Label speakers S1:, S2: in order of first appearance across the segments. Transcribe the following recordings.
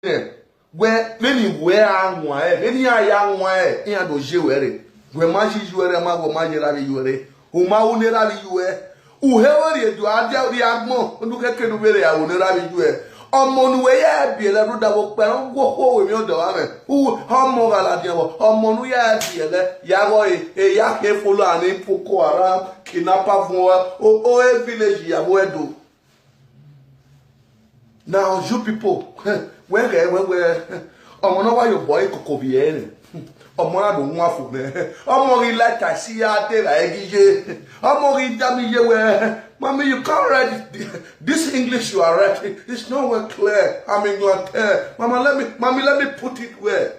S1: where many where I want, any young one, and those you wear it. Where Maji you are, Mago Majarabi you are, who Maunerabi you are, whoever you are, the Agmo, look at the way I will never you are. On way, I be a road that will go home with your daughter. Who, how more Aladio, on Monuya, Yaboy, a Yake full and in Pukoara, Kinapa, or a village Yaboedo. Now, you people, when why your boy Cocovienne? Ọmọ do nwa fo me ọmọ ri letter si ate la egije ọmọ ri damije we mommy you can't read this English you are writing it's nowhere clear I'm England mommy let me put it where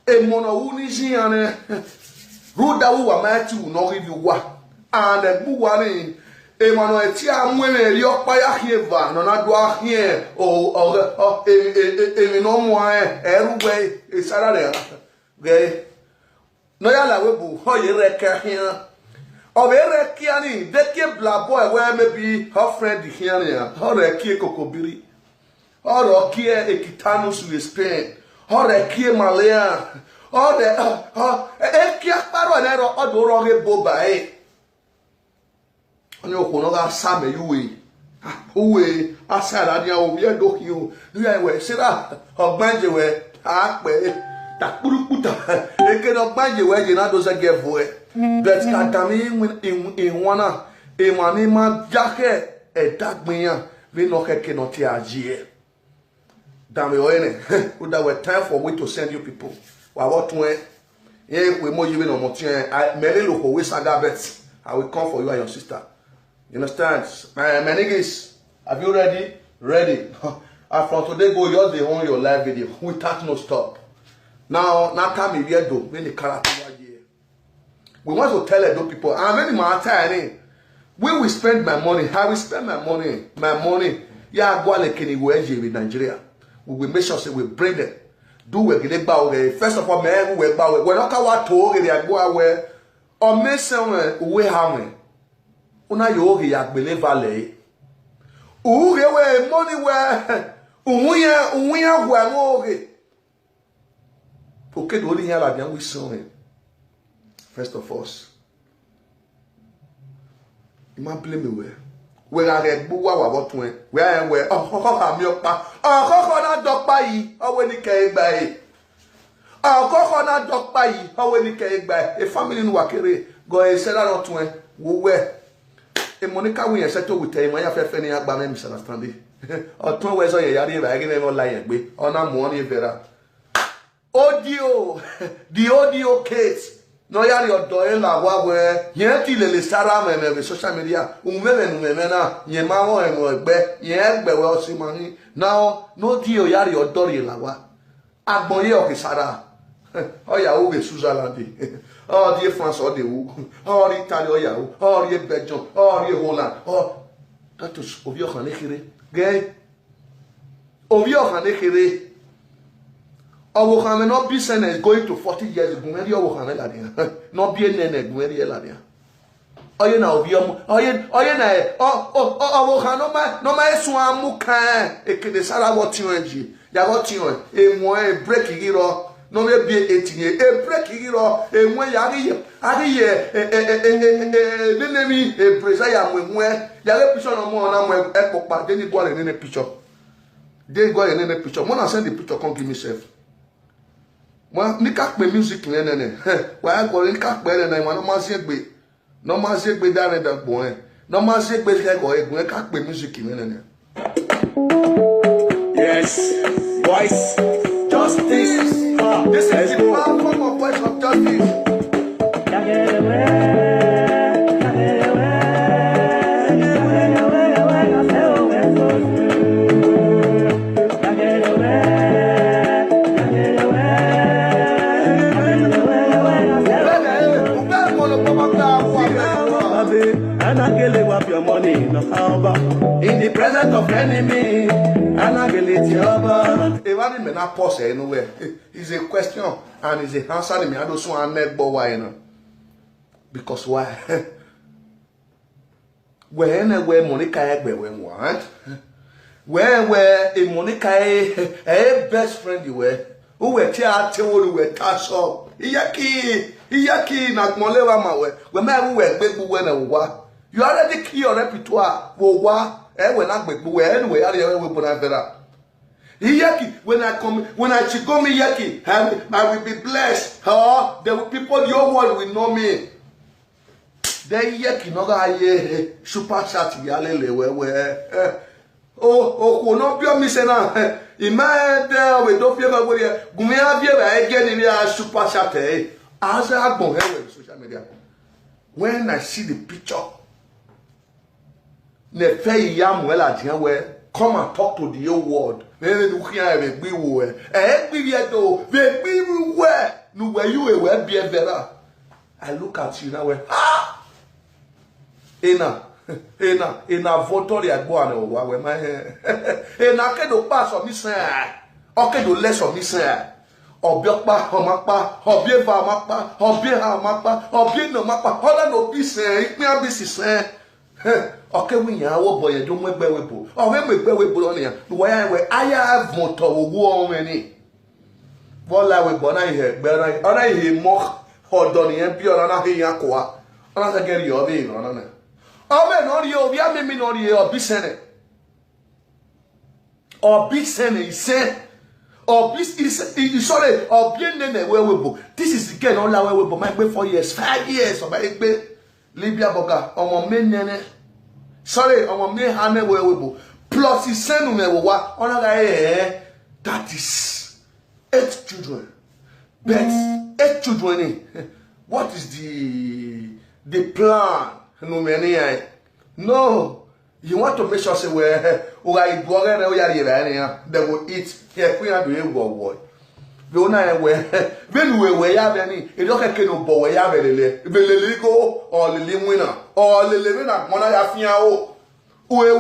S1: e mono uni jiane ruda wa mati no ri wa and bu wa ni e mono eti amwele ri opa ya hieva no na do ahie o e no mo eruwe e sarare ge no ya la webu ho ye reka hia o be reka ni de ke bla boy we maybe her friend hia ni ho reka kokobiri ho reka ekitanu su Spain ho reka malaya ho de e ki aparo na ro o do ro ge boba e oni o ko no ga sabe yuwe uwe asara ni o ye do ki o ya we sira ogbanje we a pe ta purukuta eke no gbanje we na do se gevo e but kadami in wana e mani ma jake e dagbiyan we no keke no ti aji e dami o ene that were time for we to send you people wa what when ye we mo yiwe no mo tien mele lo ko we saga bet I will come for you and your sister you understand my niggas have you ready and from today go just dey on your live video without no stop. Now, time we do when the character here. We want to tell those people, and many more time, we will spend my money. How we spend my money? My money. Yeah, go like any way in Nigeria. We will make sure we bring them. Do we get about first of all, man, we about we not what to they go away. Or me some we have. Una yo ya believe valley. We money where uya we okay, the only here like we saw him. First of all, you might blame me where I get buwa what when where I am where I'm your pa na dog by when he came by na dog by when he came by a family in Wakere go and sell out when where a Monica we settle with him. I have a fanny up by misunderstanding. Or 2 ways on your yard, I give him a lie, on a money vera. Audio, the audio case. No ya your doing la wawe. Yeti le sara me social media. Umena yemao embe yegbe we osimani. Now no dio ya your dori la wa. Agboye okisara. Oh ya uwe Switzerland. Oh the France or the who. Oh Italy or ya. Oh the Belgium. Oh the Holland. Oh that is ovio khanekire. Gay. Ovio khanekire. Our Mohammed not be sent is going to 40 years. Not be a nene, oh, you know, no my swan muka, a kedesara what you and ya what you a more breaking it all, no may be 18 years, a breaking it all, a way a presaya when ya picture no more than my epoch, but then you go in a picture. They go in a picture. When I send the picture, come give me self. Well, Nika music nene. Why go in cat better than one of my sick no man sick be down in that boy. No man sick be like go cat music nene.
S2: Yes, voice, justice.
S1: This is the form of voice of justice.
S2: Your money in the presence of enemy, and I will let you over.
S1: Even may not pause anywhere. It's a question and it's a answer. Me, I don't want to make why because why? When money can be when what? where a Monica a best friend you were. Who were tea tell you were cash up. Iyaki na molewa mawe. When my were big when a wa. You already key your repertoire. Wo wa when I make anyway, I will put a Iyaki, when I chikom Iyaki, I will be blessed. Huh? There will people your world will know me. Then Iyaki no ga ye super chat yalele we. Oh, no be me say na. Ima de we do fie ka go here. Gumi abie ba again in super chat eh. As I go here social media. When I see the picture, ne fe yamuel adian we come and talk to the whole world. Maybe you hear me be we. Be here though. Be where? No where you were be vera. I look at you now. Ah! Ena votori agbo ana wa we ma ena ke do pass o mi san o ke do less o mi san obi opa o ma pa obi eva ma pa obi ha ma pa obi no ma pa hola no bi san ipin abi si san o ke wi yan wo boye do mo egbe webo o we mo egbe webo lo ni yan wo ya we aya voto owo o ni bola we bona ihe gbe ona ihe mo odo ni yan bi ona na he yan ko wa ona se geri o bi ona na Ome no ri o bia me no ri o bisene. O bisene ise. O bis is sorry o bien ne wewebo. This is the girl on la wewebo my gbe 4 years, 5 years o ba gbe Libya boga omo me nene. Sorry omo me ha ne wewebo. Plus ise nu me wo wa ona ga that is 8 children. But 8 children what is the plan? No, you want to make sure say where they will eat here. We are doing what we ona we when we have any it don't get no bo we have le go or le winner or le winner mona ya fian o we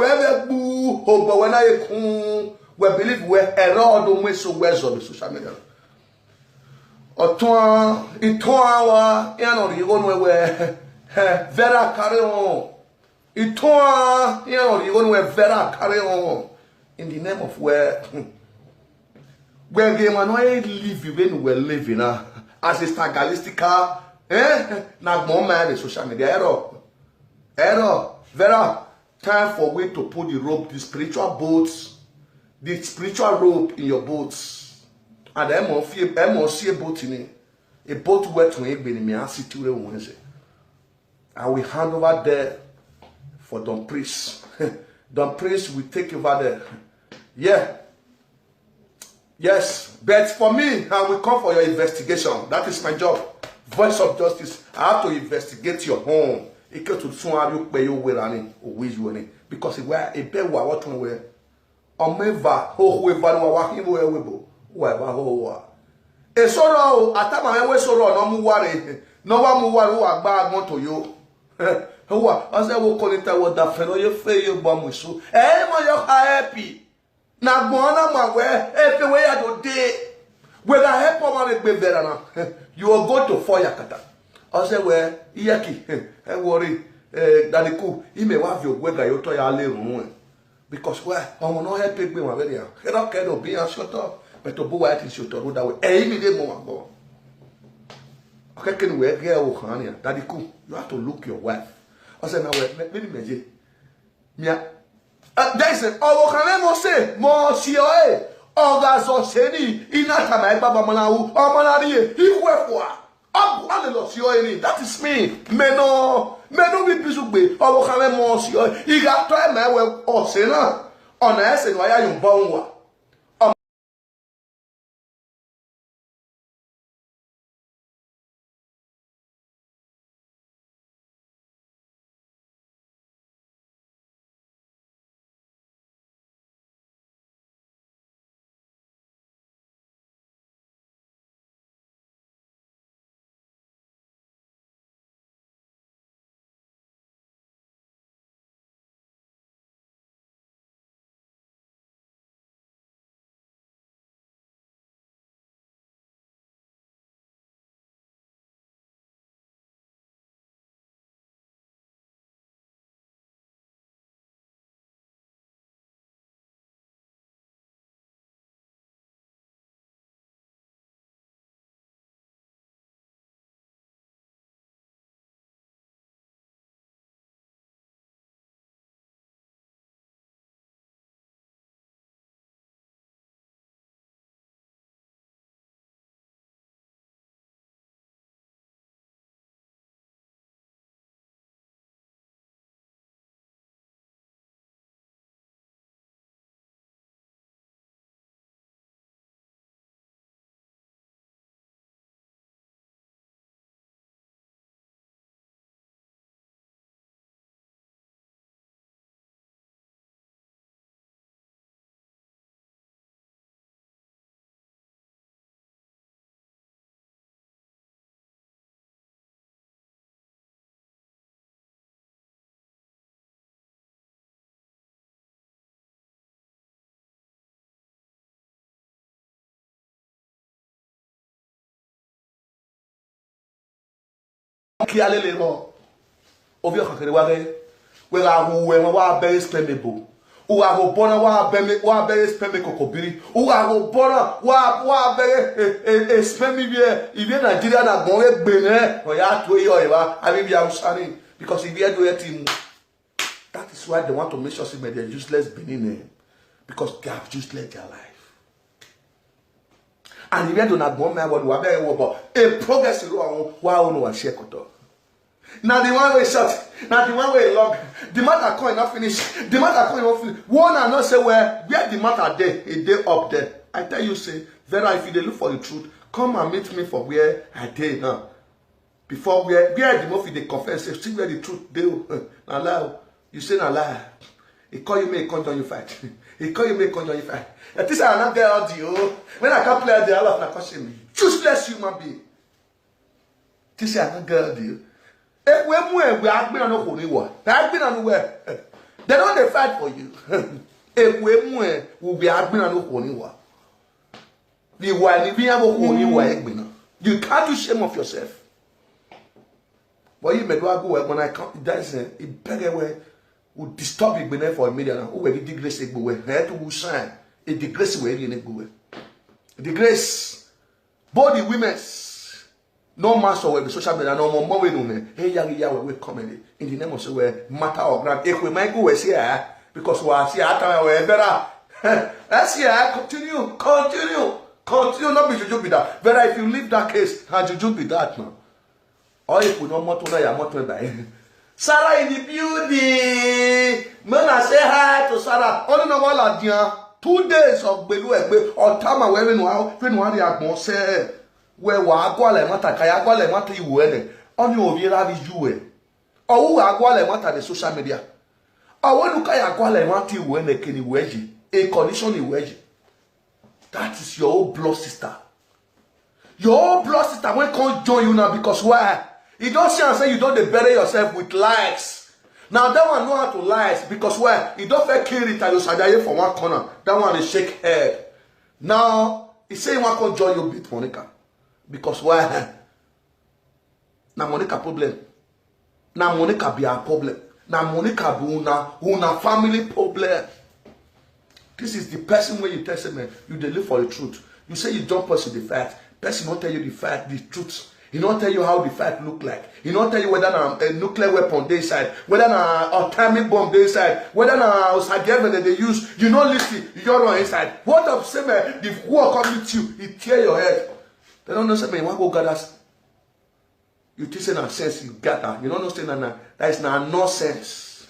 S1: bu o bo we na e kun we believe we error do we so we so social media oton iton wa ya no ri go no we Vera carry on. Itoa, you know, you're going to Vera carry on. In the name of where they want to live when we're living as a stagalistica, not more man in social media. Error. Vera, time for we to put the rope, the spiritual rope in your boats. And I must see a boat in it. A boat where to make me a situation. I will hand over there for Don Priest. Don Priest will take over there. Yeah. Yes. But for me, I will come for your investigation. That is my job. Voice of justice. I have to investigate your home. Because a bear what we omeva whoever a soro atama we soro no mu ware no wa mu ware wa gba agbon to yo wa ase wo konita wo da fe no ye fe ye bo mu so mo yo happy na gbon na ma we e fe we ya do de we da help o ma be vera na you will go to for yakata ase we iyaki e worry dadiku ime wa fi ogwe ga yo to ya le run because we omo no help gbe wa very ya e no kedo bi an shut up but to bo wa ti shut up that way e mi de mo wa bo okay can we get o kan ya dadiku you have to look your wife ase na we me meje mia there is o kan mo say mo si o oga so se ni ina ta ma baba mo na wu o mo na ri e ikwe fo that is me. Meno be bisugbe. Owo kan mo si o. Iga to e ma we o se na. Ona ese no ya yun ba nwa. qui allait les morts. Au vieux quand we are wa very expendable. Ou a go bona wa very expendable kokobiri. Ou a go bona wa very expendable bien. Il vient Nigeria na bon e Benin. O ya to yo e ba abi bi Ausani because if you do it, that is why they want to make sure say they are useless Benin because they have useless their life. And if you do not go me what we very about a progress wa onu wa share koto. Now the one way short, now the one way long. The matter coin not finish. The matter coin not finish. One and not say where the matter there, a day up there. I tell you say, Vera, if you look for the truth, come and meet me for where I did now. Before where the movie they confess, say, see where the truth they now lie. You say now lie. He call you make conjure you fight. He call you make conjure you fight. That is I not get audio. When I can't play the all of na question me. Useless human being. This is I not get audio. They don't they fight for you. You can't do shame of yourself. But you may go when I come, that's a better way would disturb you for a million. Who will disgrace a boy? Who shine a disgrace way in a boy. Disgrace both the women's. No master will be social media, no more we do. Hey, young we coming in the name of the matter of grant. If we might go here, because we are here, better. Let's here, continue. Not be juju be that. Better if you leave that case, and juju be that now. Or if we don't want to know, you're not to Sarah in the building. Man, I say hi to Sarah. Only know what I do. 2 days of Belu or time when one are say. Where wa agwale mata kaya agwale mata iwele oni obiera bi juwe owu agwale mata the social media awonu kaya agwale mata iwele keni weji a condition iweji. That is your own blood sister. Your own blood sister when can't join you now because why? You don't see and say you don't bury yourself with lies. Now that one know how to lies because why? You don't feel kill it and you sadaye from one corner. That one is shake head. Now he say you want to join you beat Monica. Because why? Na Monica problem. Na Monica be a problem. Na Monica be una family problem. This is the person where you tell them you live for the truth. You say you don't pursue the fact. Person won't tell you the fact, the truth. He don't tell you how the fact look like. He don't tell you whether a nuclear weapon they side, whether an atomic bomb they side, whether a Sagev that they use. You don't listen. You don't know inside. What of say the war come with you? It tear your head. They don't know say you want to go gather. You think say na sense you gather. You don't know say that is not nonsense.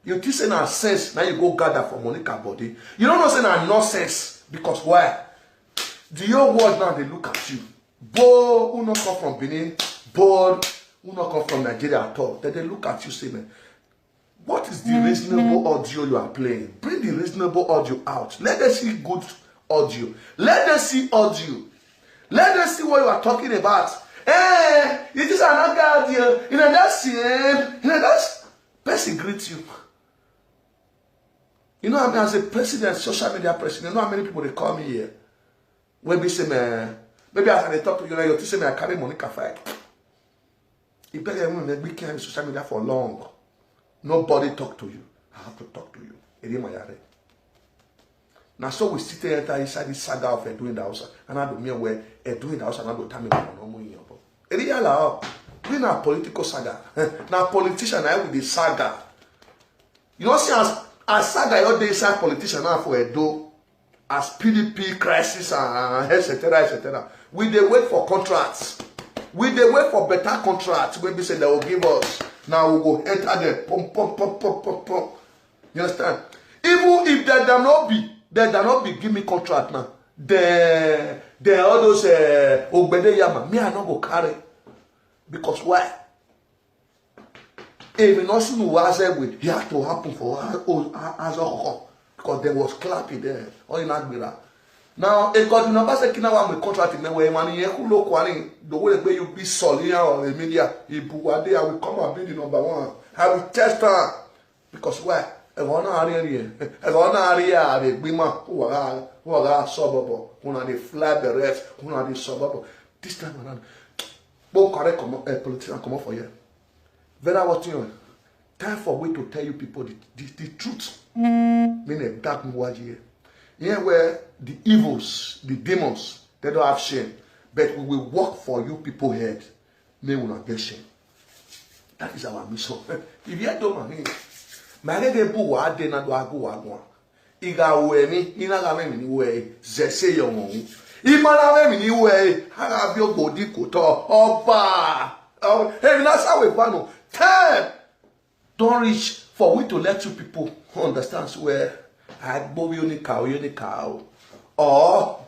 S1: You think say na sense now you go gather for Monica body. You don't know say na nonsense because why? The whole world now they look at you. Bold who not come from Benin, bold who not come from Nigeria at all. Then they look at you say, man, what is the reasonable audio you are playing? Bring the reasonable audio out. Let them see good audio. Let them see audio. Let them see what you are talking about. Eh, it is another audio. You know, that's person greets you. You know, I mean, as a president, social media president, you know how many people they call me here? When we say, man, maybe as I talk to you, you say, man, I carry Monica fight. You better we can't social media for long. Nobody talk to you. I have to talk to you. Now, so we sit there inside this saga of doing the house, and I don't mean where doing the house, and I don't tell me what I'm doing. Doing a political saga. Now, politician, I with the saga. You know, see, as saga, you're the inside politician now for Edo, as PDP crisis, etc., etc. We they wait for contracts. We they wait for better contracts. Maybe say they will give us. Now we go enter there. Pum. You understand? Even if there not be give me contract now. The all those Ogbede Yama, me I not go carry. Because why? If nothing was with, it had to happen for as a because there was clapping there. Or in Agbira. Now, if God never say kina we contract in the way money, the way that you be solid or the media, I will come and be the number one. I will test her. Because why? I want to area the women who are suburb, who are the flat the rest, who are the suburb. This time around, Both correct politician come up for you. Very what you know. Time for we to tell you people the truth. Meaning a dark here. Here where the evils, the demons, they don't have shame. But we will work for you people head. May we not get shame. That is our mission. If you don't know, my head will wa de na do agu wa gwa. Iga we mi, ina ga me ni we, zese yo mo. Imana me ni we, ha ga bi ogodi koto oba. Hey, that's how we pano. Time don't reach for we to let you people understand where I go you ni cow. Or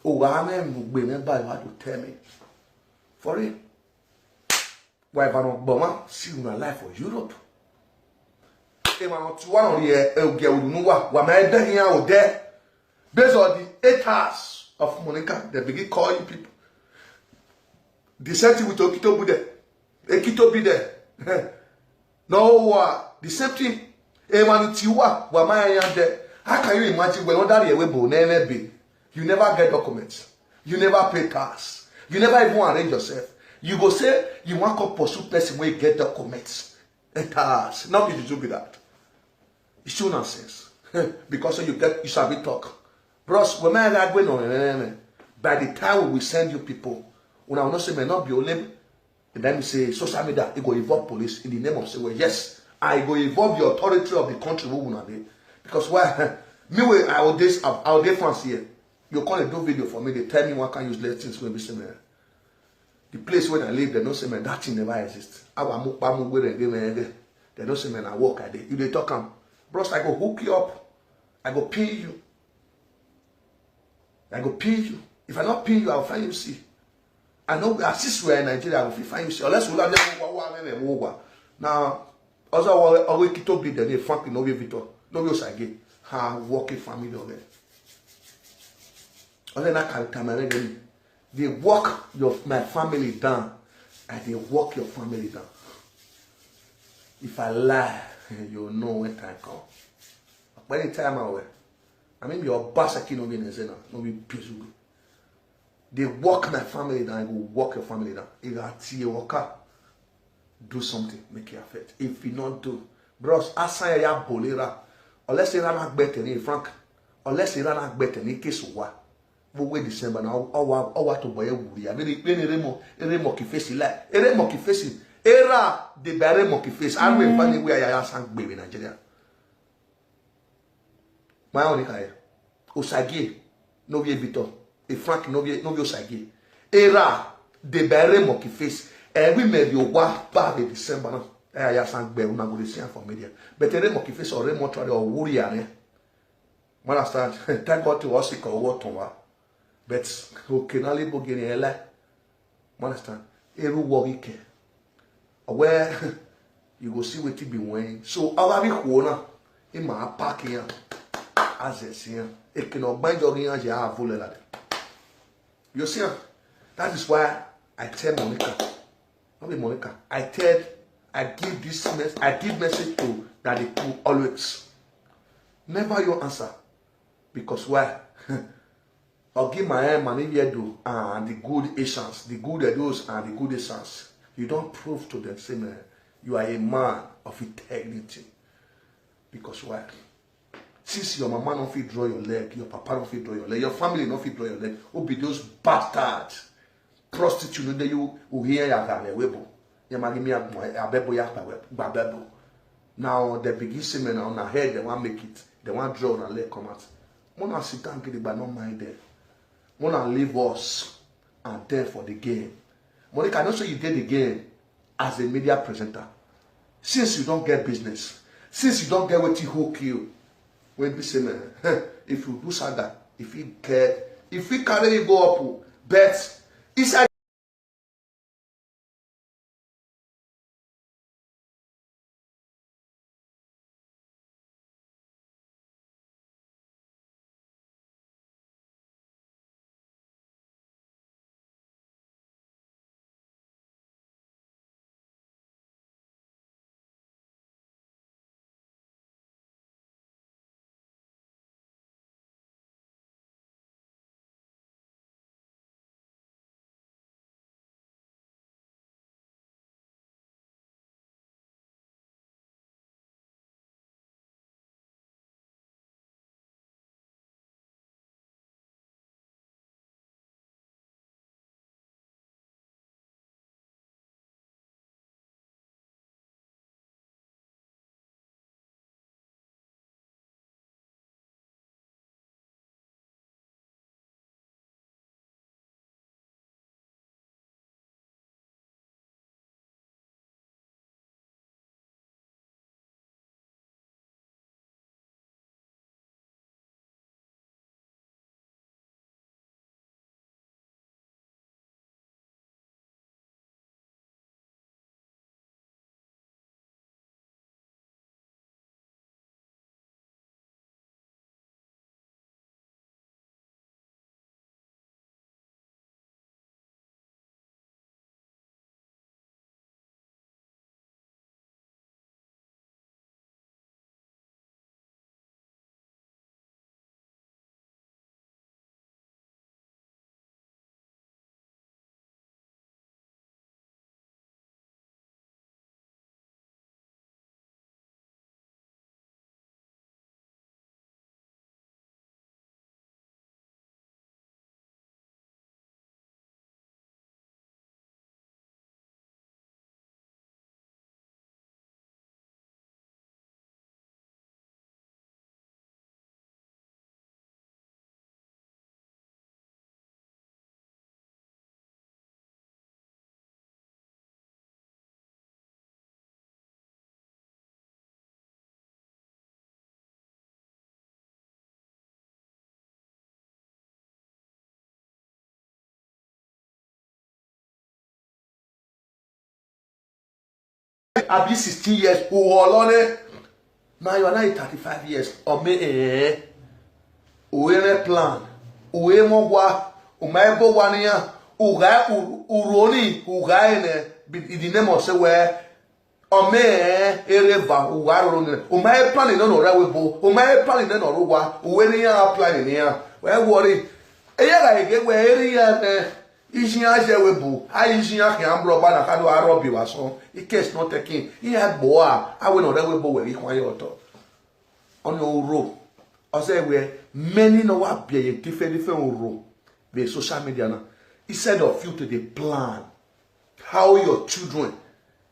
S1: Ugame women by what to tell me. For it. Why Bama see my life for Europe? If I want to one of the girl who know what my dad here or there. Based on the 8 hours of Monica, they begin calling people. The same thing with Okito Bude. Ekito be there. No, the same thing. Tiwa, Wamaya there. How can you imagine when other Yewebo never be? You never get documents. You never pay tax. You never even arrange yourself. You go say you want to pursue person where you get documents. Tax. Now you do that. It's still nonsense. Because you shall be talk. Bros, when I got going on, by the time we send you people, when I not say may not be only, and then we say social media, it go involve police in the name of say, well, yes, I go involve the authority of the country who will be. Because why? Me, I will day France here. You call a do video for me, they tell me what can use less things when we say, man. The place where I live, they don't say, man, that thing never exists. They don't say, man, I work at it. You they talk, bros, I go hook you up. I go pay you. I go pay you. If I not pay you, I'll find you see. I know assist we in Nigeria, I will find you see. Unless we learn now, also always keep to be the Frank no Victor, no Osage, ha working family over. Only that can come they walk my family down, and they walk your family down. If I lie, you know when time come. By the time I will. I mean, your boss no be nezena, no be peaceful. They walk my family down, I will walk your family down. If I see you walk up, do something, make it affect. If you not do, bros, asaya ya bolera, unless you run better than Frank, unless you run better than case wa. We December now, our to boy wuri. I mean, remo ki face like, remo ki face, era de remo ki face. I will find where I sang baby in Nigeria. My only guy, Osage, no vie Vito, et Frank no vie Osage. Era de remo ki face. And we made your work by December now. I sang baby, una go see for media. But remo ki face or remo try or wuri ane. When I start, thank God to us ko what to. But okay, now let's begin here. Understand? Every worry care. Where you go see what you be wearing. So our big corner in my park here, as I see, it cannot bind your hands. You have full of you see, that is why I tell Monica, not be Monica. I give this message. I give message to that they will always never your answer because why. Or give my hand money here do and the good Asians, the good Edos and the good Asians. You don't prove to them, say, man, you are a man of integrity. Because why? Since your mama don't fit draw your leg, your papa don't fit draw your leg, your family don't fit draw your leg, who be those bastards, prostitutes that you who hear ya webo. Ya magi mi abebo ya babebo. Now they begin saying, man, on her head, they want make it, they want draw on her leg, come out. Mona sit down, get it, but not mind there. Wanna leave us and there for the game. Monica, I know say you did the game as a media presenter. Since you don't get business, since you don't get what you hook you, when we say, man, if you do saga, if you carry you go up, bet it's I be 16 years old. Now you are now 35 years. Or me Uwe plan. Uwe mogwa. Umaibo wania. Uga uroni. Uga in the name of say where. Ome ereva uwarone umae plan no rawebo umae plan no rowa uwe ni ya plan ni ya we worry eya ga ege we eri ya isin aje webo ayin ya kan bro ba na ka do arobi wa so case not taking iya gbo awe no rawebo we ikwan ye oto on oro o say we many no wa bia different oro the social media na instead of you to the plan how your children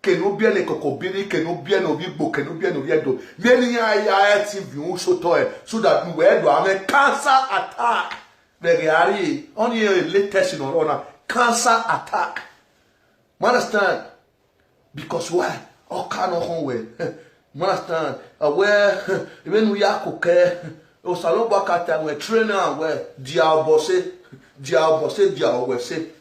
S1: que no bien les cocobiri, que no bien no bibo, que no bien no viedo. Many ya TV so toy so that we were do a cancer attack. The reality only latest in order cancer attack. You understand? Because why? All kind of way. You understand? Where even we are cooking, o salon bakata we trainer where diabose.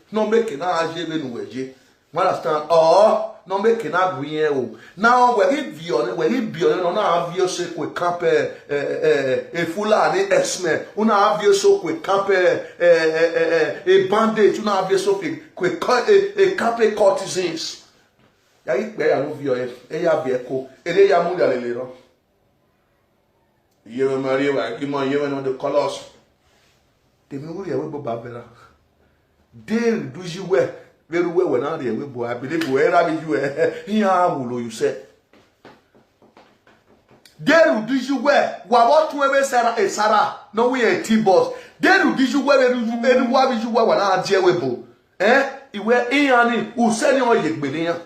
S1: No make na aje be no weje. You understand? Oh. No make na gwiye o now we bion no na avio se kwe camp e fulani esme una avio so kwe camp e bandage una avio so kwe camp courtesans ya ikpe ya no vio ya bi eko ere ya mu ya lele ro yewe mari wa ki mo yewe no the colors te mi wuri ya we bo babera de duji we very well when I I believe where I you here will you say there do you wear what to Sarah a Sarah no we a T-boss there do you wear you wear when I jewebu you wear in who send you on your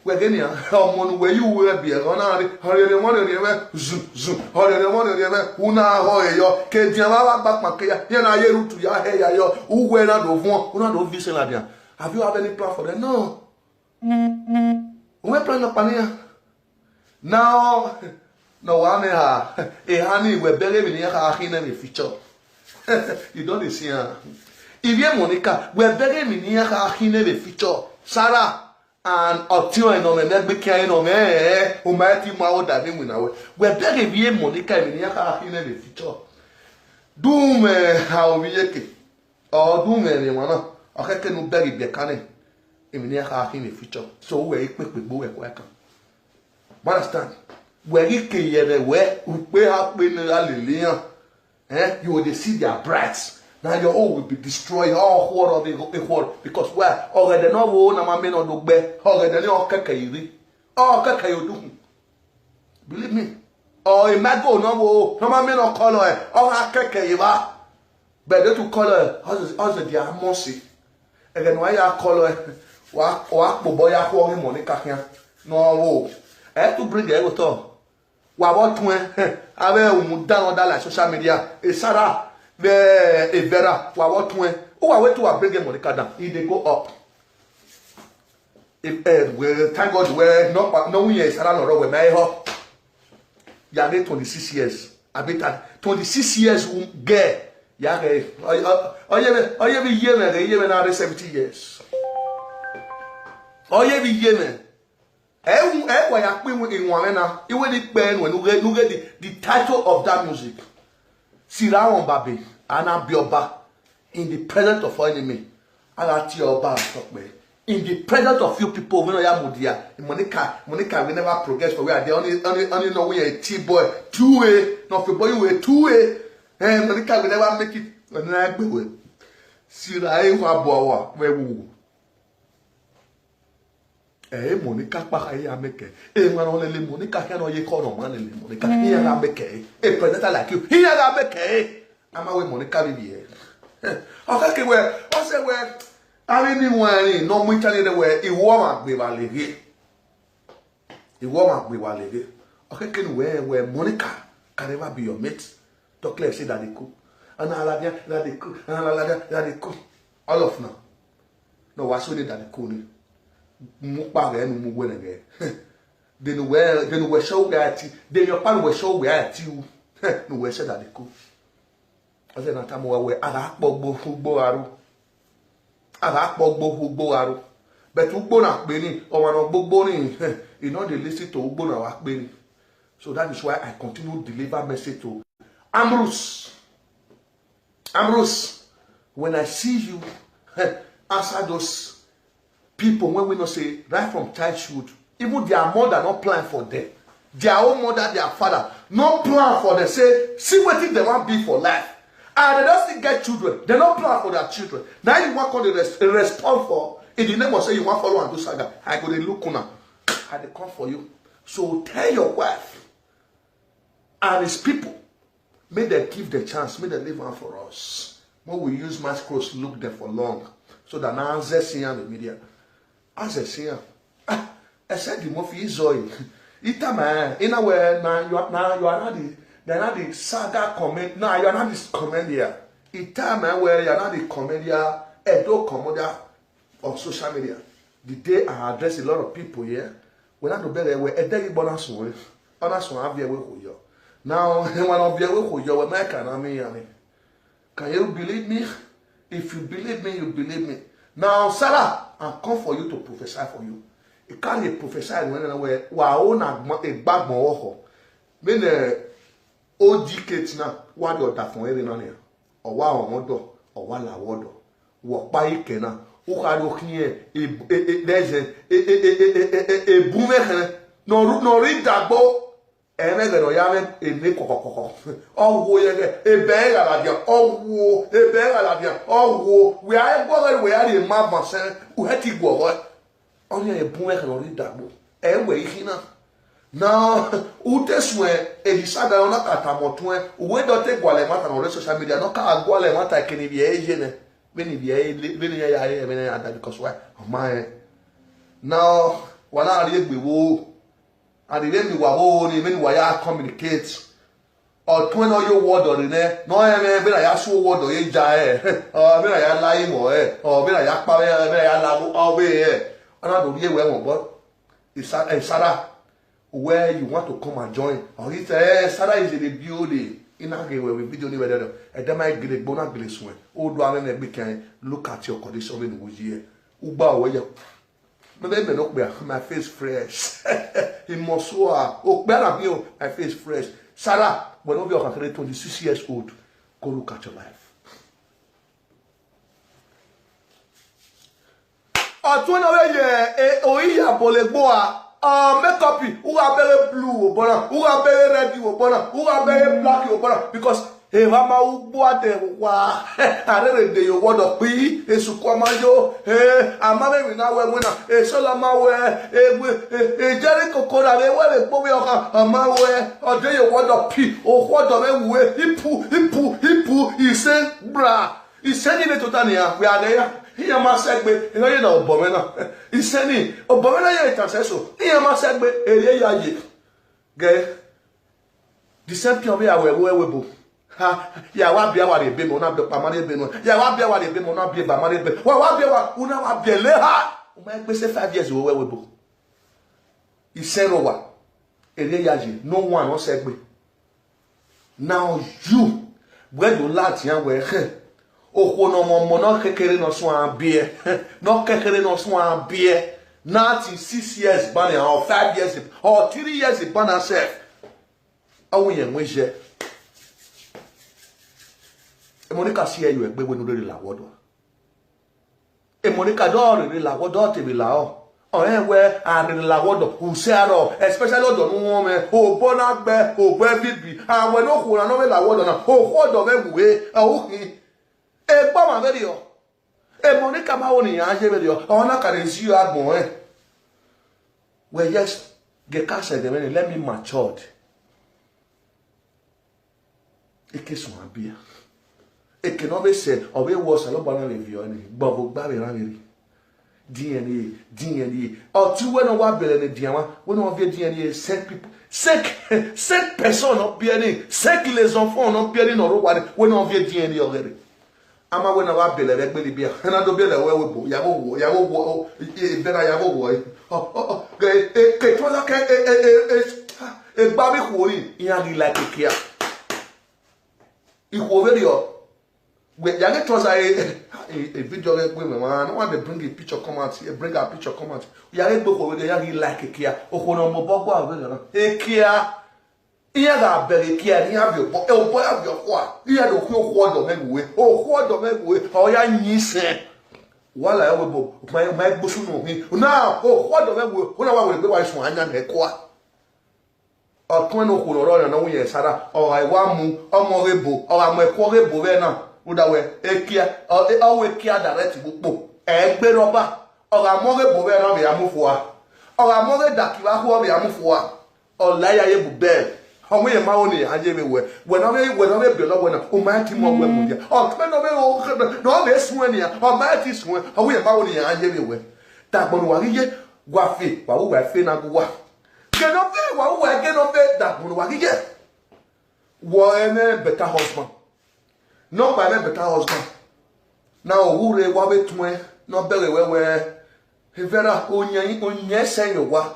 S1: we're getting on where you will be on hurry one zoom hurry one una hoyo ke diama back makia yana yeru to ya hair yo who wear not of one don't visit la. Have you have any plan for them? No. We plan no pania. Now, no one honey we believe in a feature. You don't see her. If you Monica, we believe in a feature. Sarah and Otio and on me carrying on me, who might be more than him when I will. We believe in Monica in a feature. Do me how we yake. Or do me anyone. Okay, can you bury the cannon? In the future. So we quick with boy work. Understand? Where you can hear where we have been Lilian, you will see their brats. Now your all will be destroyed, all horror of the world. Because where already no one, my men on the bed, already no cacay. Oh, cacay do. Believe me. Or it might go no my men on color, or cacay. Better to color, also the amosi. Again, why you call what boy are calling Monica here? No, I have to bring it with all. What when I will down that social media, a Sarah, a Vera, what when I went to bring Monica down, if they go up. If thank God, we're not no years, I don't know where my hope. You are 26 years. I bet 26 years, girl. Yeah, oh, you be year, you are 70 years. Oh, you be year. Why are we in one now? You will depend when you get the title of that music. Sirawan Babi, Anna Bioba, in the presence of enemy. Alati Oba, in the presence of few people, we know Yamudia, Monica, we never progress for we are the only know we a T-boy, 2A, not for boy, we a 2A. And Monica will never make it when I go. Sirai Waboa, where woo. Monica Pahaya make it. Only Monica can only call on man, Monica. Here I make a presenter like you. Here I make it. I'm away, Monica. Okay, well, I say, well, I mean, no more than anywhere. It warm we were living. It warm we were living. Okay, can where Monica can never be your mate. Talk like say that they cook. And Aladia, that they cook. And Aladia, that they cook. All of now. No, what's with it that they cook? Mukbang and Mugwen again. Then we show that. Then your pan will show where at you. No, we said that they cook. I said, Natamoa, where Arakbo Boaru. Arakbo Boaru. but ugbona beni or one of bogboni, you know they listen to ugbona wak beni. So that is why I continue to deliver message to Ambrose. Ambrose, when I see you answer those people when we not say right from childhood, even their mother not plan for them. Their own mother, their father, no plan for them. Say, see what they want be for life. And they don't still get children. They don't plan for their children. Now you want to respond for, in the name of say you want to follow and do saga. I go to look now. I they come for you. So tell your wife and his people, may they give the chance, may they live on for us. When we use mass cross, look there for long. So that now they see the media. As they see, I said the movie is oil. Ita man, in a way, now you are not the saga comment. Now you are not this comedian. Ita man, where you are not the comedian, edo commodia on social media. The day I address a lot of people here, when I do better, where a day bonus way, honest one, I'll be away with you. Now, when I'll be away with you, can you believe me? If you believe me, you believe me. Now, Sarah, I'll come for you to prophesy for you. You can't prophesy when own a bag more. When the old decades now, what you're that from every none or wow, modo, or one la water. Walk by Kena, who had looking here, there's a boomer, no read that boat. And then I am a nico. Oh, a bear at you. Oh, a bear at you. Oh, we are going where the mama said, who had to go. Only a boy can read that book. Anyway, now, who this way, a saga on a catamotoin, who don't take Gualemata on social media, no car Gualemata can be Asian, many because why? My now, when I live with woe. And the name you are even why I communicate. Or 20 your word or in there. No, I mean, I ask you word or you die. Or when I lie more, or when I act by away. And I don't hear where but it's Sarah, where you want to come and join. Or he said, Sarah is in the building. In a game where we video anywhere. And then I get a bonus glass one. Oh, do I mean, look at your condition in the year. Uba, where you. Maybe not my face fresh. In Mosua, oh, better my face fresh. Sarah, when you are 26 years old, go look at your life. Oh, 20 years, oh, yeah, Boleboa. Make up, who are very blue, who are very red, who are very black, because. Mama ubuate wa arere de yo wodo pi esukwama yo amame mi na we wina solama we Jericho kola le we po we oka amawe ode yo wodo pi o wodo me we ipu ise bra ise ni totania we are there here ma segbe ino ye na obome na ise ni obome na ye tanseso here ma segbe eye ya ye ge the same thing we bo ya wa bia wa de be mo na be pa ma de be no ya wa bia wa de be mo na be ba ma de be wa bia wa una wa bia le ha o ma gbe se 5 years we bo isero wa ere yaji no one on segbe now you where you lati yan we o ko no mo no kekere no so an bia no kekere no so an bia 96 years ban or 5 years or 3 years ban self awu yen we je Monica see you egbe we no re la wodo. E Monica do re la wodo te be la o. O we are la wodo u se aro especially odo nu me o bona gbe o gbe bibi awon no ku na no la wodo na o wodo me we o hin. E gba ma be rio. E Monica ma woni yan je be rio. O na ka re si you agbon we just get cash de me let me matured. E ke so abia. Et que non, c'est, on va voir ça, là, pendant les violons, bon, vous avez ravi. DNA. Oh, tu vois, on va bien les diamants, on va bien DNA, 5 people, 5 personnes ont bien dit, 5 les enfants ont bien dit, on va bien DNA already. Ama when I was bien avec les biens, on a bien les ouais, yabo, que toi là, que babi il y a la kia. Il faut dire. We you get trouser a video like women man. I want to bring a picture come out here, bring a picture come out. You get go for the you like a Kia. O kono mo bogo a e Kia. Iya ga bere Kia ni have your boy have your kwa. Iya do ku do meguwe. O ku do meguwe. O ya nyise. Wala ya webo my busu no hin. Na o ku do meguwe. Una wa we be wa so anya na kwa. Ọ̀tún ẹnu kò lọ́rọ̀ ọ̀nà wọ́n yẹ sára ọ̀rọ̀ ìwà mú ọmọ rebo ọ̀rọ̀ àmọ́ ẹ̀kọ́ rebo rẹ̀ náà ó dáwẹ́ ekia ọwọ́ ekia dàrẹ́tì púpọ̀ ẹ̀ẹ́gbẹ́ rọ́bà ọ̀rọ̀ àmọ́ rebo rẹ̀ náà rẹ̀ amúfọ́ wa ọ̀rọ̀ àmọ́ rẹ̀ dàkìrá hó rẹ̀ amúfọ́ wa ọ̀láyà yẹ bù bẹ́ẹ̀ ọmọ yẹn máa ń ní ajé mi wẹ̀ wẹ̀nà rẹ̀ bẹ̀ lọ́wọ́ náà ọmọ ẹ̀ ti mọ̀ wẹ̀ mú díẹ̀ ọ̀tún ẹnu rẹ̀ sún ẹ̀ nìyà ọmọ ẹ̀ ti sún ẹ̀ ọmọ yẹn máa ń ní ajé mi wẹ̀ dàgbọ̀n wà rí yẹ wàfẹ̀ wà wúwà fẹ́ náà wà. Genope, wa genope that one wa gige. Wa ene better husband. No by me better husband. Now who re wa betwe no bere we Hevera onye sen yo wa.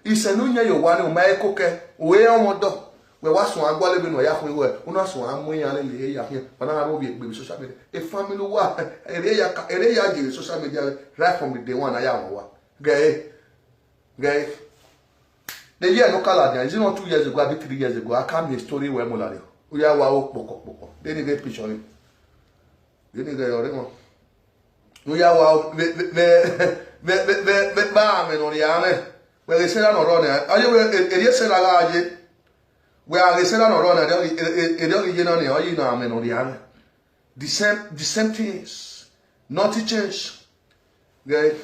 S1: Isen onye yo wa ni ma ekoke. We omodo. We wa so agwale bi no ya fun we. Uno so amu yan le ya hin. Bana ha no bi egbe social media. A family wa ere ya jere social media right from the day one aya wa. Guy. The year no color, is it not 2 years ago, maybe 3 years ago? I can't be a story where Molario. We are wow, they need a picture. They need a ring. We are wow, the barman on the army. Where they say, I'm running. Are you a yes, where they say, I'm running? A don't get on the army on the army. The same things. Nothing change. Where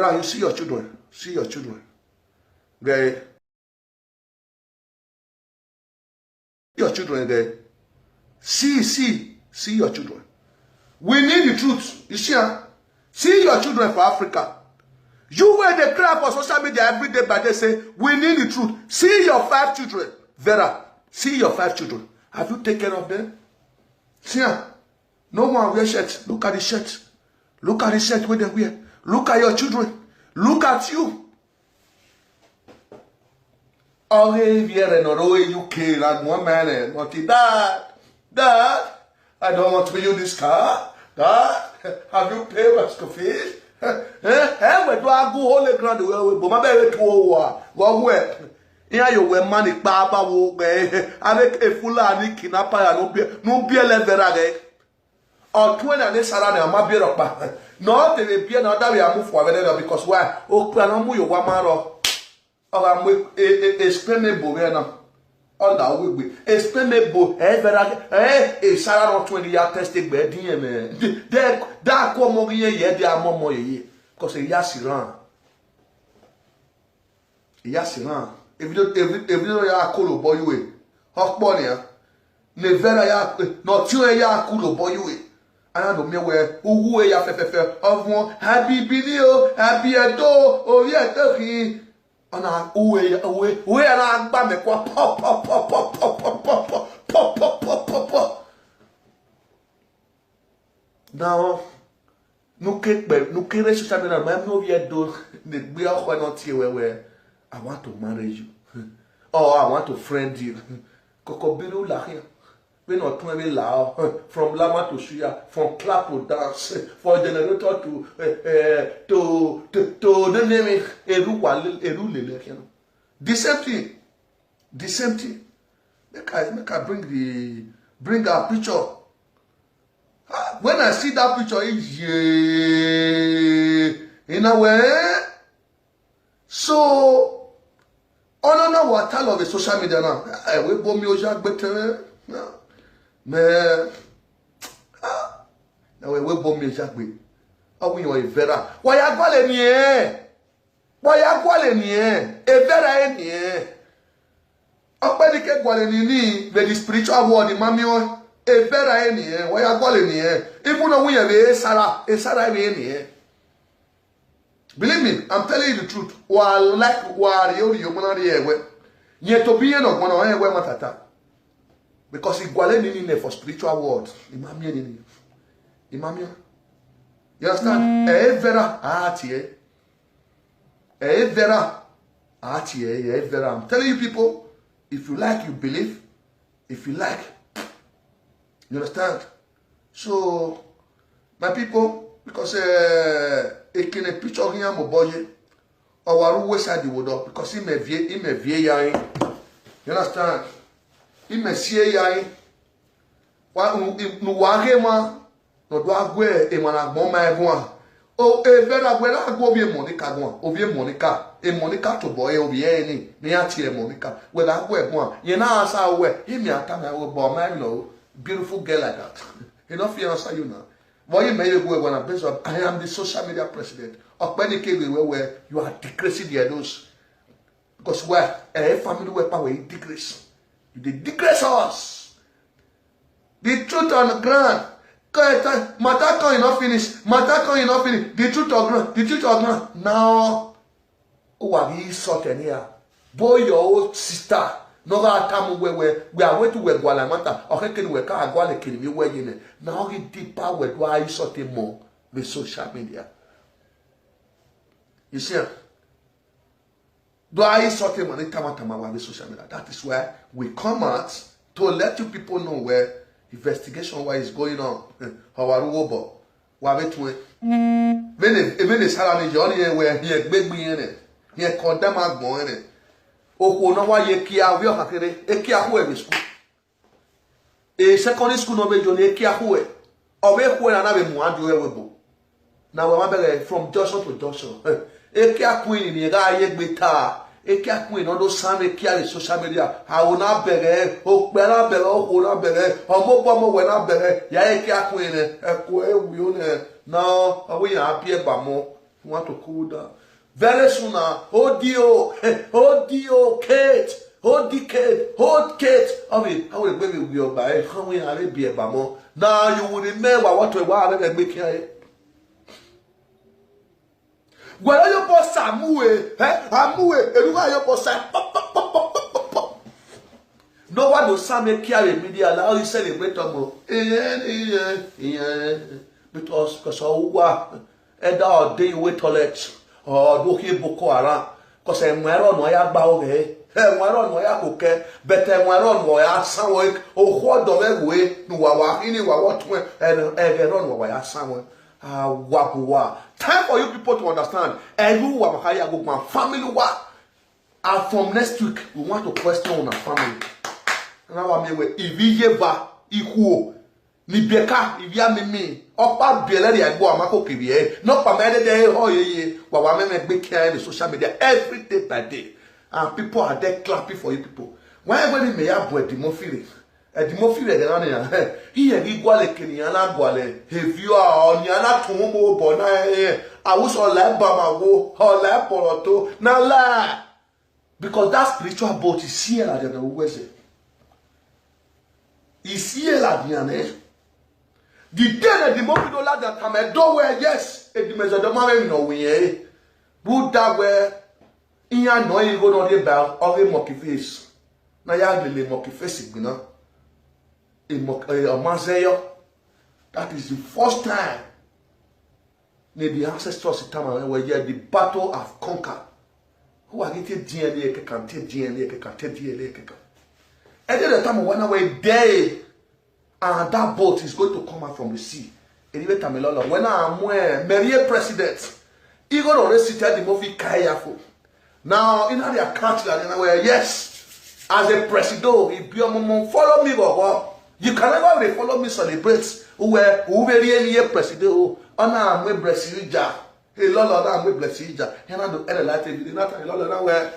S1: are you see your children? See your children. Okay. Your children there. See your children. We need the truth. You see, see your children for Africa. You were the cry for social media every day, but they say, we need the truth. See your 5 children. Vera, see your 5 children. Have you taken care of them? See, no one wear shirt. Look at the shirt. Look at the shirt where they wear. Look at your children. Look at you. Oh, hey, viene no UK, like one man, not Dad, I don't want to use this car. Dad, have you paid my school fees? Where do I go holy ground? But my baby to go where? Here you were money, Baba, avec a full and kidnapper, no beer level. Or 20 and this around my beer up. Not the beer, not that we are moved for because why? Oh, Planamu, you want my ọba mwe exprimable na ọda wegbe exprimable vera sara no 20 ya test gbe din me de da ko mo ye de amomo ye because ya siran evident ya kolo boywe okpo ni ne vera ya no ti o ya kolo boywe ana do mewe owu ya fefefe ovun habibi ni o abi edo ori edo ki ona uwe na agba me kwa pop. Now no kere social media ma no vie do ne gbe akwa no tie wewe I want to marry you or I want to friend you kokobiru la here we not tun me la from lama to suya from clap to dance from generator to the name eru lele kiano the same thing make I bring our picture. When I see that picture in a way so on what tell of the social media now we bomb you jack better mais na we bomb you jack be oh we are vera why ya gwale ni e vera ni opedi ke gwale ni the spiritual world mami o e vera ni why ya gwale ni even though we be sara be ni believe me, I'm telling you the truth. Wa like wa you mona ewe. Nye to be no gona ewe matata. Because igwale ni for spiritual world. Imamie ni. Imamie. You understand? Vera atie. Vera atie, vera. I'm telling you people, if you like you believe. If you like. You understand? So, my people, because it can a picture here, my boy, or I wish I would up because he may vie yain. You understand? He may see yain. What no wagema, no dogwe, a man at Moma. Oh, a better when I go be Monica one, or be Monica, a Monica to boy, or be any, near Monica, where I wear one. You know, as I wear him, I come out with Bomano, beautiful girl like that. Enough answer you now. Why you may go when I am the social media president. Or when where you are decreasing the others. Because where a family where power decrease. You decrease us. The truth on the ground. Matter can not finish. Matter can not finish. The truth on ground. The truth on ground. Now, who are you sorting here? Boy, your old sister. No time where we are waiting to Gualamata or can we can't go like in way in it. Now he deeper with why you sorting more with social media. You see, do I sorting money with social media? That is where we come out to let you people know where investigation why is going on. Our robot. Why wait to it? Many salary Johnny where he big me in it. He condemn us going in it. Oko no wa ye kia wi o kakere e kia ho e school e secondary school no be jo e kia ho e o be ho na be mu adu e webo na we ma bele from junction to junction e kia queen ni ga ye gbe ta e kia queen no do san e kia le social media ha wo na bere o pe na bere o ko na bere o mo bo mo we na bere ya e kia queen e ko e wi o ne na o we ya bi e ba mo want to cool down. Very soon now, oh Dio, Kate, oh Kate. I will baby with your by how we are be a bamo. Now you will remember what we were and make here. Well, your boss Amue, Amue, and why your boss no one will suddenly carry media allow you celebrate tomorrow. Because all and our day with toilets. Oh, do he Boko Haram? Because I'm wearing no ya bow here. I'm wearing no ya cook, but I'm wearing no ya somewhere. Oh, what the way? No, what and everyone no ya somewhere. Ah, wapua. Time for you people to understand. And who are higher go my family what? And from next week, we want to question on our family. Now I mean, if you ever equal. Libeka, if you are me, Opa Bele, I go a Mako Kivie, not permitted there, oh, ye, while I make big care in the social media every day by day. And people are there clapping for you people. Whenever they may have a demophile, he and equal a Kenyana Guale, if you are on Yana Tumo Bona, I was all like Bamago, or like Poroto, now lie. Because that spiritual boat is here at the West. Is here at the the day that the movie don't like that come a doorway, yes, it measure the man no way. Buddha where in your no you go on the bell or a monkey face. Now you have the monkey face, you know. A Mazeyo. That is the first time the ancestors time where the battle have conquered. Who are getting DNA can take DNA can take DNA. And then the time when I went there. And that boat is going to come out from the sea. And even Tamelolo, when I'm Maria president, he got already cited the movie Kayafo. Now, in their country, yes, as a president, if you follow me, you can never follow me celebrate. Who very year president, I'm with Bresija. A lot of them with Bresija. And I don't like it. Not a lot of them where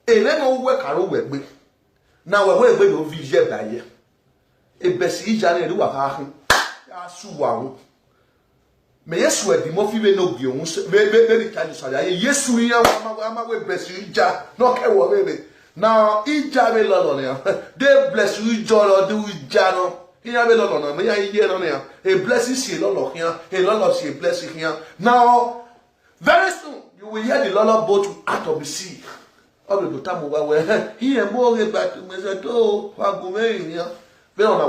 S1: a little work are over. Now, we're going to visit that year. E besi ijane ru wa ha ya suwa ho me yesu adi mo fi we no bi ohun be charge so ya yesu yan ama we besi ija no ke wo bebe now ija be lolo ne they bless you jolo do ija no yan be lolo no me yan ye no ne a blessing si lolo yan a lolo si blessing yan now very soon you will hear the lolo boat out of the sea all the time we here mo re back me say to wa go me yan. We want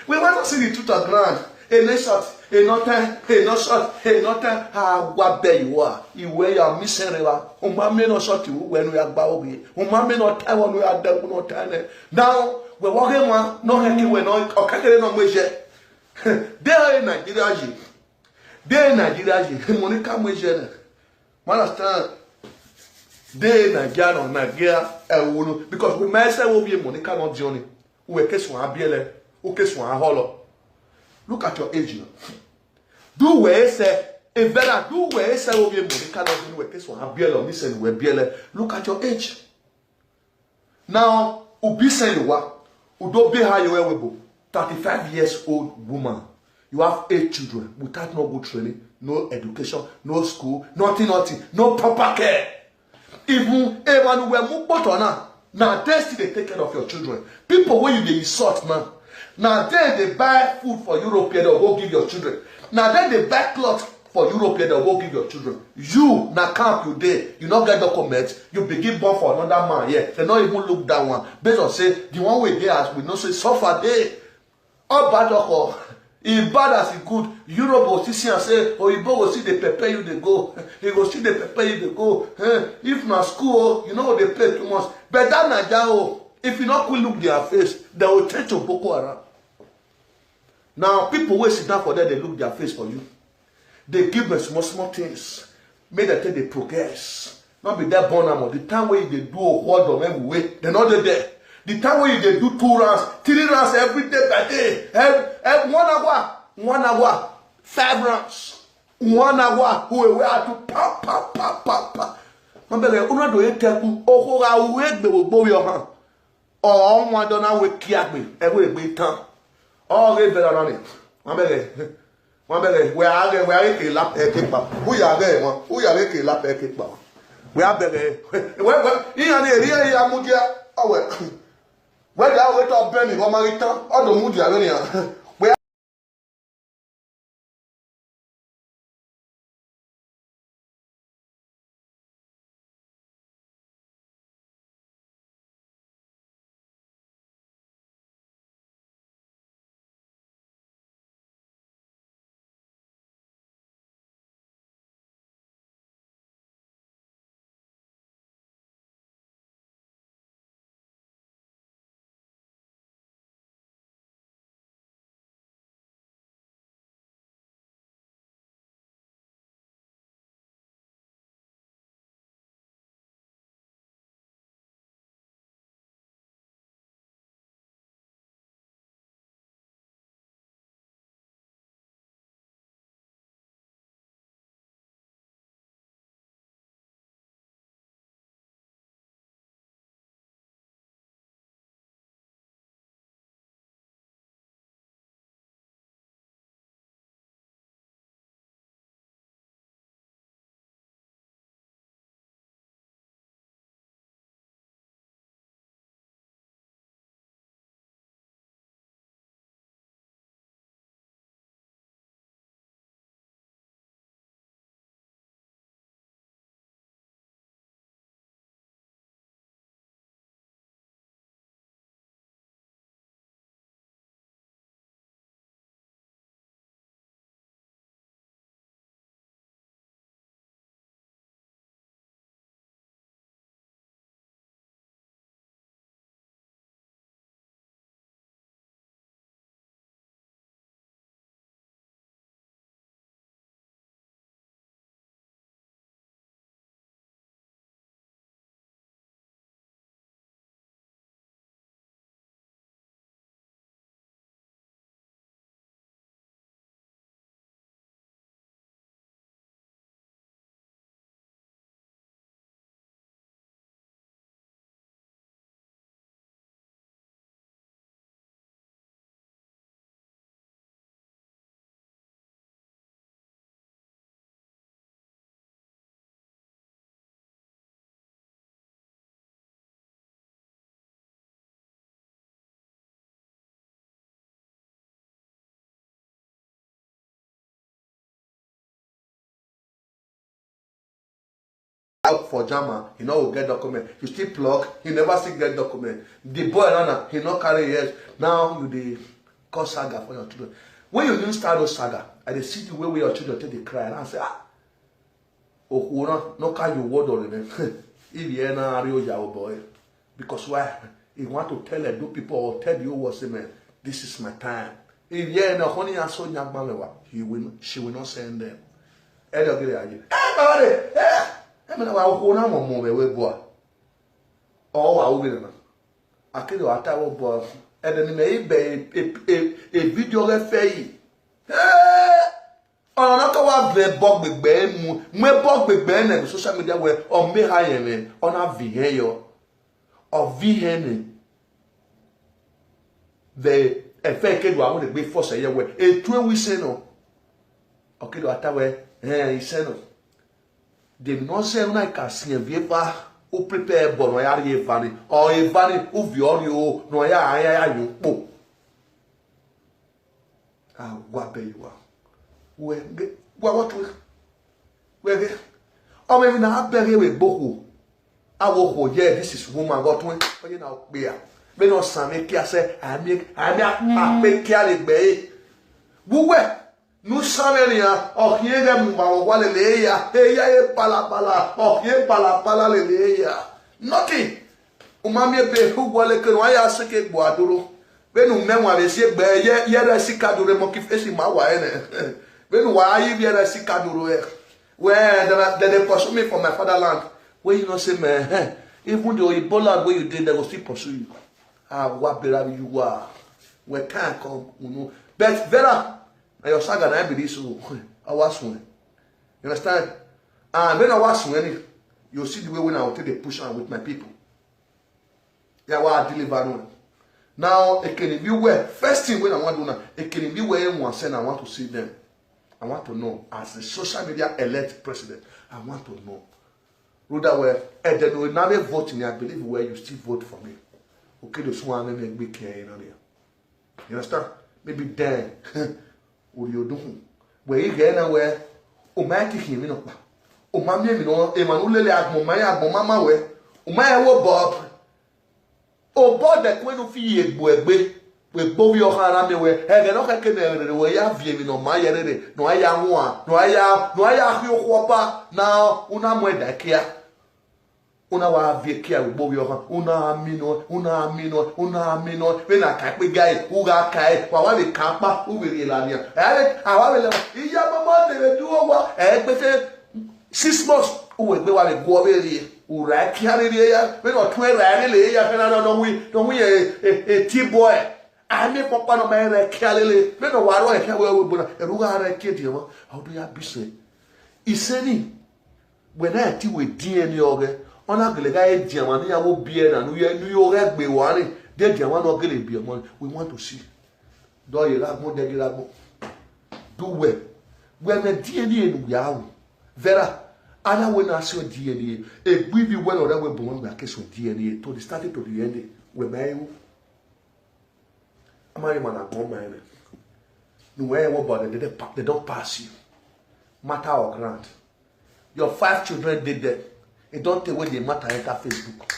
S1: to see the truth of ground. A shot, a nothing, a no shot, a nothing. Ah, what there you are. You wear your missing. Umame no shot you when we are bowing. Umame no time when we are done. No time. Now we're walking one. No hacking. We're not. Okay, no measure. They in Nigeria, they in Nigeria, money come with you. Understand? They in Nigeria or Nigeria, because we may say will be money cannot journey. We case one biele, who case one hollow. Look at your age now. Do where say a better do where say will be money cannot do we case one biele, listen we biele. Look at your age. Now, ubi say you what? Udo be how you were 35 years old woman. You have 8 children without no good training, no education, no school, nothing, no proper care. Even when we move bottom now they still they take care of your children. People when you they insult now they buy food for European or go give your children. Now they buy clothes for European or go give your children. You now camp you there, you not get documents, you begin born for another man. Yeah, they not even look that one. Based on say the one way there as we know say suffer there. All bad or if bad as it good, Europe will see and say, oh, you go see they prepare you they go. They go see they prepare you they go. If not school, you know they pay too much. But that Naija, if you not look their face, they will turn to Boko Haram. Now people will sit down for that, they look their face for you. They give them small things. Make them take the progress. Not be that born among the time where they do a word of every way, they're not there. The time when they do 2 rounds, 3 rounds every day by day, every 1 hour, 5 rounds, 1 hour, who we are to pa. Remember, una do it teku, oh, I wait, they will blow your hand. Or one don't know what kiak me, every big time. All get better on it. Remember, we are a lap a kick back. Who are there? Who are a lap a kick back? We are better. Well, here and Mudia. Oh, where they are without Benny or Marita or the Moody Arena. Where out for Jama, he no will get document. You still plug, he never still get document. The boy runner, he no carry years. Now you the cause saga for your children. When you didn't start those saga, I dey see the way your children take the cry and I say, oh, no carry your word on them. If you ain't a real Yahoo boy, because why? He want to tell do people or tell you what say, man, this is my time. If yeah, no honey and so young man, she will not send them. Edo gele aje. I mean, I will na mo we boy. Oh, I will na. Akele wa ta wo boy. Edo ni me be video re fe yi. On a kawa ve bog gbegbe mu. Me bog gbegbe na social media we o me ha yen on a vi yo. O vi hen. The effect do I want to be force ye we. E tu we say no. Akele wa ta we he say no. De non se una kasi vie pa o prepare bo no ya re vani o e vani o vi ori o no ya yo po. Ah wa be you are. What we o me na abere we boko awo ko yeah this is woman got one o ye na pe a me no san me kia se ami a pe kia le gbe buwe nu sanere ya o kiege mu ba wo wale le ya e ya e pala o kie pala le ya nothing o ma me be hu wale ke no ya se ke gbo aduro be nu menwa be se gbe ye re sika dure mo ki fesi ma wa ene when why you be a sikaduro where they pursue me from my fatherland where you know say man even though Ebola where you did they will still pursue you. Ah what better you are we can't come you know but Vera your saga na be this so I was one you understand and when I was one you see the way when I will take the push on with my people yeah what I deliver one now it can be where first thing when I want to do now it can be where one send I want to see them. I want to know, as a social media elect president, I want to know. Rather, where and then we never vote me, I believe where you still vote for me. Okay, the swan and make care in there. You understand? Maybe then, what you do? Where you get anywhere, o might him in up. O mammy, you know, Emanuele Agmomaya, Mama, where o my Bob. O Bob that when you feel it, we both your hand me we e no ka kenere we ya vie mi no ma yerere no aya ho a no aya hwe ho pa na una moeda kia una wa vie kia we both your hand una amino we na ka pe guy u ga kai wa le kan pa u be la nia awa le iya mama de du wa pe se 6 months u we wa le go be ri u ra kia ri ya we no tun ra le ya fe na no we e T-boy Ame papa no mere kialele me no waro e ka we bona eruga ara kedi mo how do ya bise iseni when I ti we DNA oge ona gelega e diamani ya wo bie na no ye nu yo re gbe ware de diamani no gele bie mo we want to see do ye la mo de la mo do we na DNA nu ya wo vera ana we na so DNA e gbi bi we no re we bon we akeso DNA to the start to the end we may Amari man a go man. No way about they don't pass you. Matter or grant. Your 5 children did that. It don't take away the matter enter Facebook.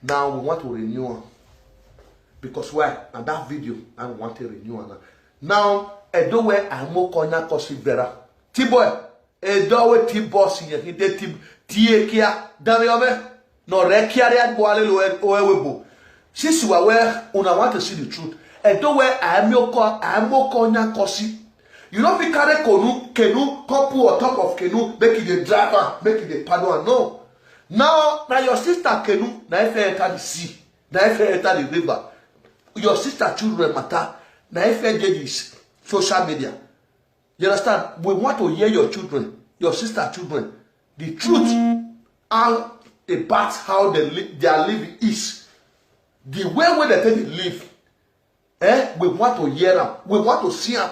S1: Now we want to renew. Because why? And that video I want to renew. Now I do where I'm more corner cause vera. T-boy. I do where T-boss here. He did T-kia. Damiome. No rekiaria boale webo. Since you are where una want to see the truth. And do where I'm more corner kosi. You don't be carry canoe, couple on top of canoe, make it the driver, make it the paddle. No. Now your sister canoe, now if you enter the sea, now if you enter the river, your sister children matter, now if you get this social media. You understand? We want to hear your children, your sister children, the truth and about how their living is. The way where they live. We want to hear them. We want to see them.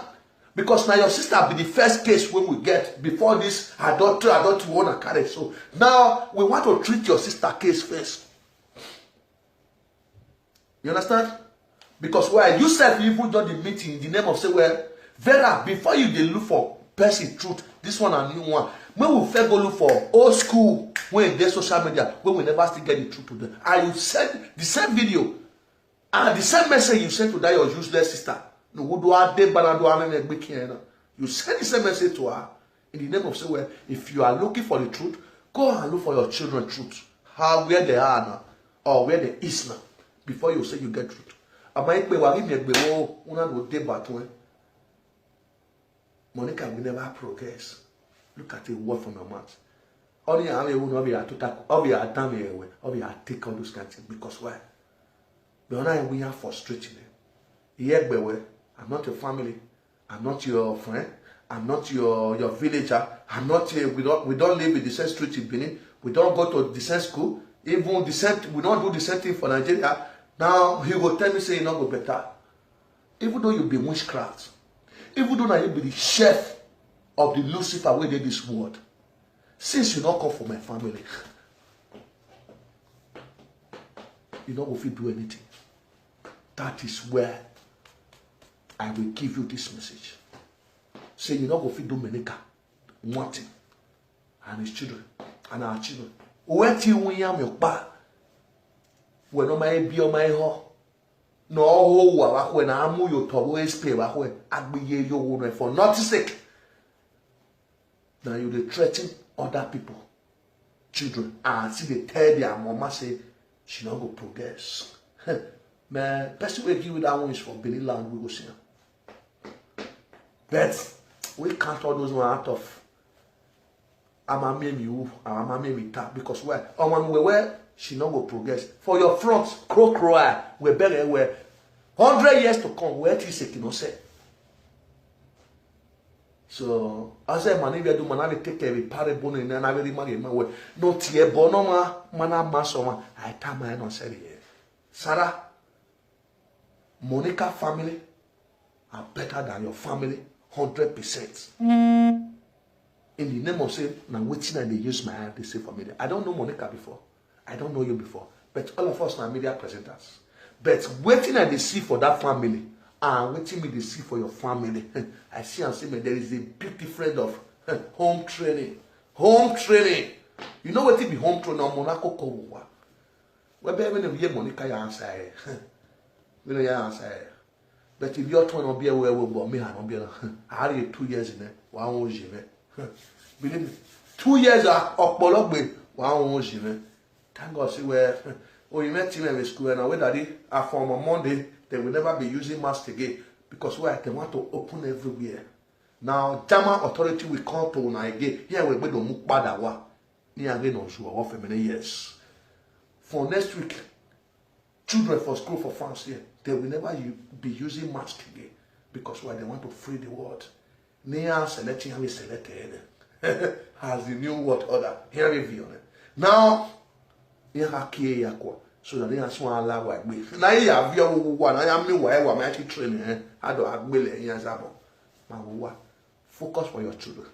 S1: Because now your sister be the first case when we get before this adultery want to carry. So now we want to treat your sister case first. You understand? Because where you said you even done the meeting in the name of say well, Vera, before you they look for person truth, this one and new one. When we first go look for old school when they social media, when we never still get the truth to them. And you said the same video. And the same message you sent to that your useless sister. No, you send the same message to her in the name of say, well, if you are looking for the truth, go and look for your children truth. How where they are now, or where they is now, before you say you get truth. I might be worried me una no debate Monica will never progress. Look at the word from your mouth. Only I will not be able to take all those kinds of things. Because why? But we are frustrating. I'm not your family. I'm not your friend. I'm not your villager. I'm not we don't live in the same street in Benin. We don't go to the same school. Even the same, we don't do the same thing for Nigeria. Now he will tell me say you not go better. Even though you be witchcraft, even though you be the chef of the Lucifer where they this world, since you not come from my family, you not go fit do anything. That is where I will give you this message. Say you not go fit do Monica one thing, and his children and our children. Where till we am your pa? When no my be on my ho. No ho when I am your to always pay when agbiye yo one for not sake. Now you dey threaten other people, children, and see they tell their mama say she not go progress. Man, person will give you that one is for Benin land we go see. But we can't all those one out of I'm tap because where where she not go progress. For your front, crow, we better where 100 years to come, where it is a kino say. So as a man, if you do man, take care of parable and I very money my way. No tear bonoma, mana masoma, I tell my no say Sarah, Monica family are better than your family 100%. In the name of saying, now waiting and they use my hand, they say for me. I don't know Monica before. I don't know you before. But all of us are media presenters. But waiting and they see for that family, and waiting me they see for your family. I see and say, there is a big difference of home training. Home training. You know what it be home training? Monaco Kowa. Well, when you hear Monica, you answer. We don't answer. But if you're trying to be aware of me, I had 2 years in it. One year. Believe me, 2 years of Bologbe, 1 year. Thank God, see where you met him in school and away daddy from on Monday, they will never be using mask again because where they want to open everywhere. Now, German authority will come to una again. Here we do muk badawa. Ni again on sure for many years. For next week, children for school for France here, they will never be using mask again because why they want to free the world. Near selecting how we selected as the new world order. Here review it. Now, here so that they are small allow like me. Now you have your one. I am me why I'm actually training. I don't have million years about. Focus for your children.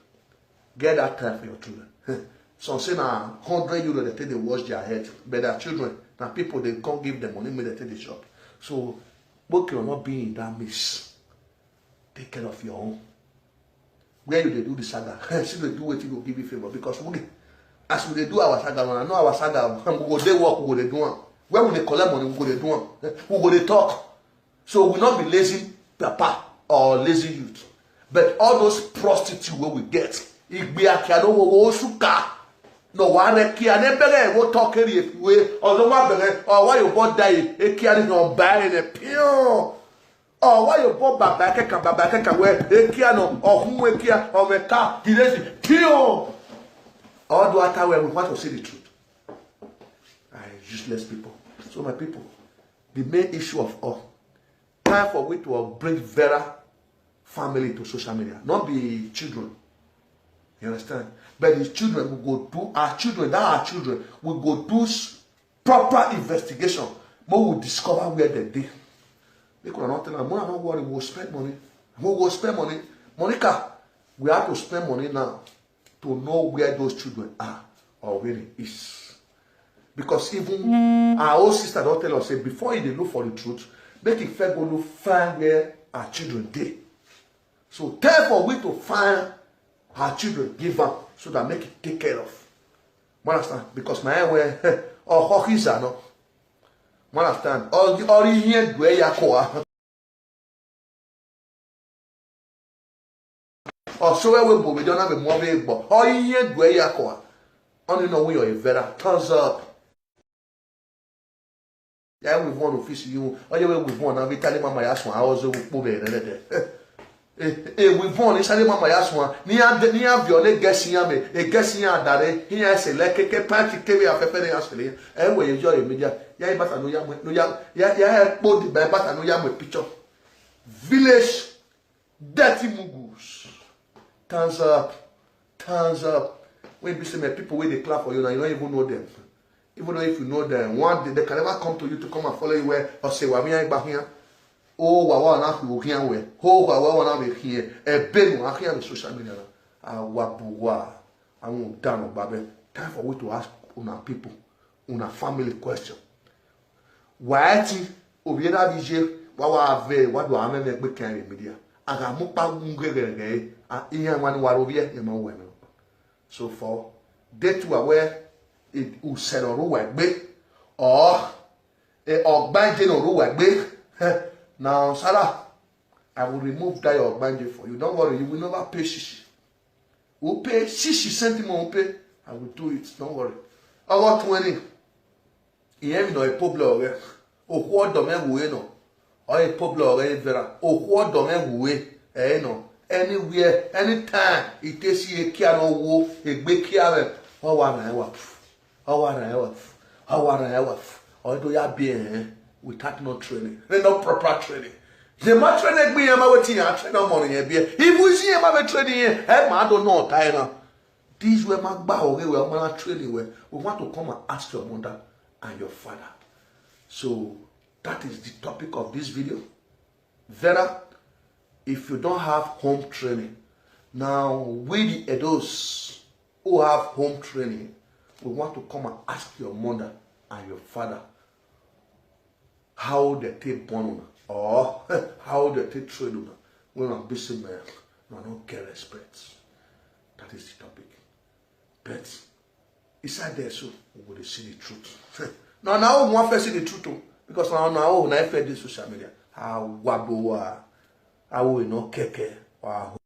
S1: Get that time for your children. Some say now €100 they take they wash their head, but their children now people they can't give them money, they take the shop. So, book will not be in that mess. Take care of your own. Where you they do the saga? See they do what you will give you favor because we, as we do our saga, I know our saga. We go they work, we go they do one. Where we they collect money, we go they do one. We go they talk. So we not be lazy papa or lazy youth, but all those prostitutes where we get, it be a kiano wo suka. No one kia nebere wo talk if we or the one or why you bought die a kia no buy in a pure. Oh, why you bought babaka where a piano or whom we care or a car, he lazy pure. All the time where we want to see the truth. Useless people. So, my people, the main issue of all, time for we to bring Vera family to social media, not the children. You understand? But the children will go do, our children, that our children will go do proper investigation. But we'll discover where they did. They could not tell them, I'm not worried, we'll spend money. We will spend money. Monica, we have to spend money now to know where those children are or where it is. Because even our old sister don't tell us, say, before they look for the truth, make it fair go look find where our children did. So therefore we to find our children, give up so that make it take care of. You understand? Because my way or hockey's are no. You understand? All here do ya koa. Or so we don't have a mobile but all here do ya koa. Only know we are a Vera. Thumbs up. Yeah, we want to fish you. Oh, yeah, we want. I'm telling Mama, I was over. we born inside mama yaswa ni violate gesian me e gesian dare here se le keke party kewe afefe ne asele e we enjoy media ya bata no ya po di bata no ya picture village dirty mugus thumbs up when you see my people where they clap for you now you don't even know them even though if you know them one day they can never come to you to come and follow you where or say wa mi back here. Oh, wa na fi okian we. Oh, wa na be here. E be no akian on social media na. Wa buwa. Awon down babe. Time for we to ask una people, una family question. Why ti obieda bije wa ave wa do ame me gbe kan media. Aga mu pa ngegege iyan wa ni wa robie e ma we no. So for they to aware it u sero ro wa gbe or e ogbanje no ro wa gbe. Now, Sarah, I will remove that your banjo for you. Don't worry, you will never pay shishi. We'll pay shishi sentiment, we'll pay. I will do it. Don't worry. I got 20. You know a problem. O what do men we no? Or a problem vera. O what do men we no? Anywhere, anytime, it takes you a care no wo, a big care. How or do you be without no training, no proper training. The man training me, I'm waiting. I train no money here. If we see him have training here, I don't know. Tyra, these were my bow. We were my training where we want to come and ask your mother and your father. So that is the topic of this video. Vera, if you don't have home training, now we the Edos who have home training, we want to come and ask your mother and your father how they take born or how they take trade when I'm busy man, I don't get respect. That is the topic. But inside there, so we will see the truth. now we want to see the truth too, because now I fed this social media. How will not keke. Wow.